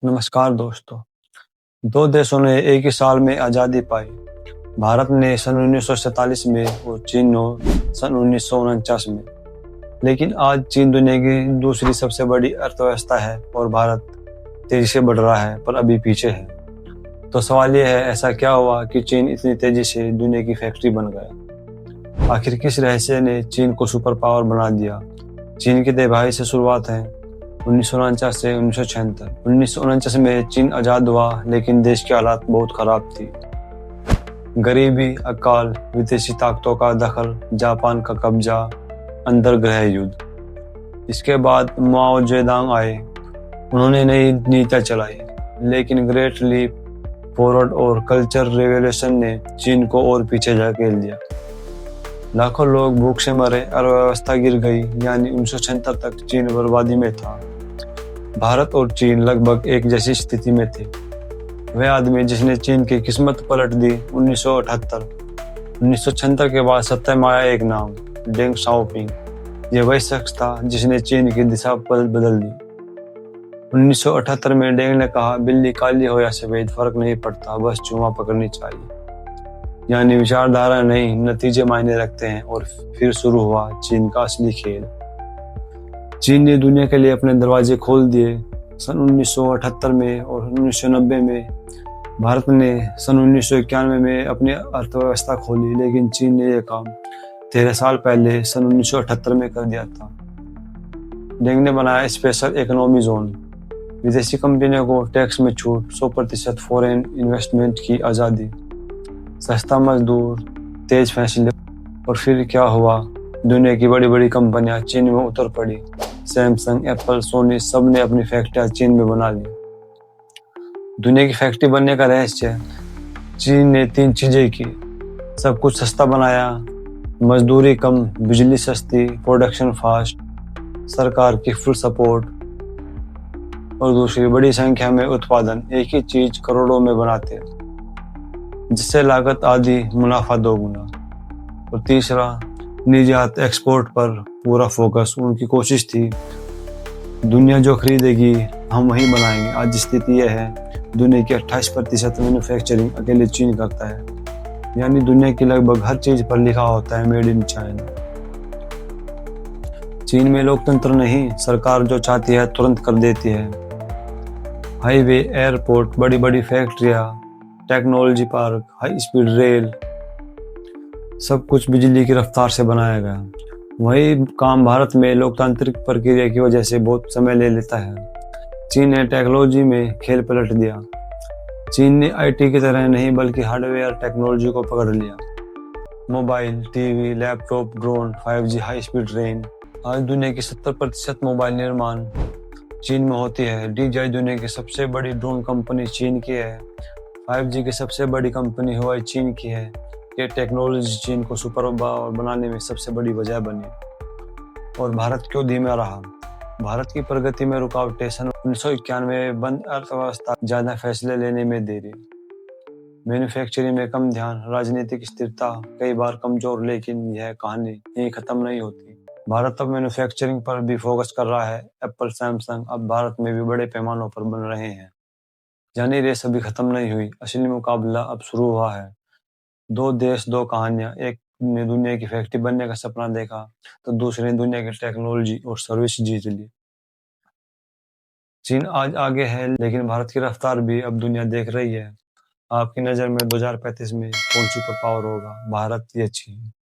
नमस्कार दोस्तों। दो देशों ने एक ही साल में आज़ादी पाई। भारत ने सन 1947 में और चीन ने सन 1949 में। लेकिन आज चीन दुनिया की दूसरी सबसे बड़ी अर्थव्यवस्था है और भारत तेजी से बढ़ रहा है पर अभी पीछे है। तो सवाल यह है, ऐसा क्या हुआ कि चीन इतनी तेजी से दुनिया की फैक्ट्री बन गया? आखिर किस रहस्य ने चीन को सुपर पावर बना दिया? चीन की तबाही से शुरुआत है 1949 से 1976। 1949 में चीन आज़ाद हुआ, लेकिन देश की हालात बहुत खराब थी। गरीबी, अकाल, विदेशी ताकतों का दखल, जापान का कब्जा, अंतर्गृह युद्ध। इसके बाद माओ जेदांग आए। उन्होंने नई नीतियां चलाई, लेकिन ग्रेट लीप फॉरवर्ड और कल्चर रेवोल्यूशन ने चीन को और पीछे धकेल दिया। लाखों लोग भूख से मरे, अर्थव्यवस्था गिर गई, यानी 1976 तक चीन बर्बादी में था। भारत और चीन लगभग एक जैसी स्थिति में थे। वह आदमी जिसने चीन की किस्मत पलट दी 1978। 1976 के बाद सत्ता में आया एक नाम, डेंग शाओपिंग। यह वही शख्स था जिसने चीन की दिशा बदल दी। 1978 में डेंग ने कहा, बिल्ली काली हो या सफेद फर्क नहीं पड़ता, बस चूमा पकड़नी चाहिए। यानी विचारधारा नहीं, नतीजे मायने रखते हैं। और फिर शुरू हुआ चीन का असली खेल। चीन ने दुनिया के लिए अपने दरवाजे खोल दिए। सन 1978 में और 1990 में भारत ने सन 1991 में अपनी अर्थव्यवस्था खोली, लेकिन चीन ने यह काम 13 साल पहले सन 1978 में कर दिया था। डेंग ने बनाया स्पेशल इकोनॉमी जोन, विदेशी कंपनियों को टैक्स में छूट, 100% फॉरेन इन्वेस्टमेंट की आज़ादी, सस्ता मजदूर, तेज फैसले। और फिर क्या हुआ? दुनिया की बड़ी बड़ी कंपनियां चीन में उतर पड़ी। सैमसंग, एप्पल, सोनी सब ने अपनी फैक्ट्रियां चीन में बना ली। दुनिया की फैक्ट्री बनने का रहस्य, चीन ने 3 चीजें की। सब कुछ सस्ता बनाया, मजदूरी कम, बिजली सस्ती, प्रोडक्शन फास्ट, सरकार की फुल सपोर्ट। और दूसरी, बड़ी संख्या में उत्पादन, एक ही चीज करोड़ों में बनाते, जिससे लागत आधी, मुनाफा 2 गुना। और तीसरा, निर्यात एक्सपोर्ट पर पूरा फोकस। उनकी कोशिश थी, दुनिया जो खरीदेगी हम वही बनाएंगे। आज स्थिति यह है, दुनिया की 28% मैन्युफैक्चरिंग अकेले चीन करता है। यानी दुनिया की लगभग हर चीज पर लिखा होता है मेड इन चाइना। चीन में लोकतंत्र नहीं, सरकार जो चाहती है तुरंत कर देती है। हाईवे, एयरपोर्ट, बड़ी बड़ी फैक्ट्रियां, technology park, high speed rail, सब कुछ बिजली की रफ्तार से बनाया गया। वही काम भारत में लोकतांत्रिक प्रक्रिया की वजह से बहुत समय ले लेता है। चीन ने टेक्नोलॉजी में खेल पलट दिया। चीन ने आईटी की तरह नहीं, बल्कि हार्डवेयर टेक्नोलॉजी को पकड़ लिया। Mobile, TV, laptop, drone, 5G, high speed train. आज दुनिया की 70% मोबाइल निर्माण चीन में होती है। DJI दुनिया की सबसे बड़ी ड्रोन कंपनी चीन की है। 5G की सबसे बड़ी कंपनी हुआई चीन की है। ये टेक्नोलॉजी चीन को सुपर पावर बनाने में सबसे बड़ी वजह बनी। और भारत क्यों धीमा रहा? भारत की प्रगति में रुकावटें, सन 1991 में बंद अर्थव्यवस्था, ज्यादा फैसले लेने में देरी, मैन्युफैक्चरिंग में कम ध्यान, राजनीतिक स्थिरता, कई बार कमजोर। लेकिन यह कहानी यहीं खत्म नहीं होती। भारत अब मैन्युफैक्चरिंग पर भी फोकस कर रहा है। एप्पल, सैमसंग अब भारत में भी बड़े पैमानों पर बन रहे हैं। यानी रेस अभी खत्म नहीं हुई, असली मुकाबला अब शुरू हुआ है। 2 देश, 2 कहानियां। एक ने दुनिया की फैक्ट्री बनने का सपना देखा, तो दूसरे ने दुनिया की टेक्नोलॉजी और सर्विस जीत ली। चीन आज आगे है, लेकिन भारत की रफ्तार भी अब दुनिया देख रही है। आपकी नज़र में 2035 में कौन सुपर पावर होगा, भारत या चीन?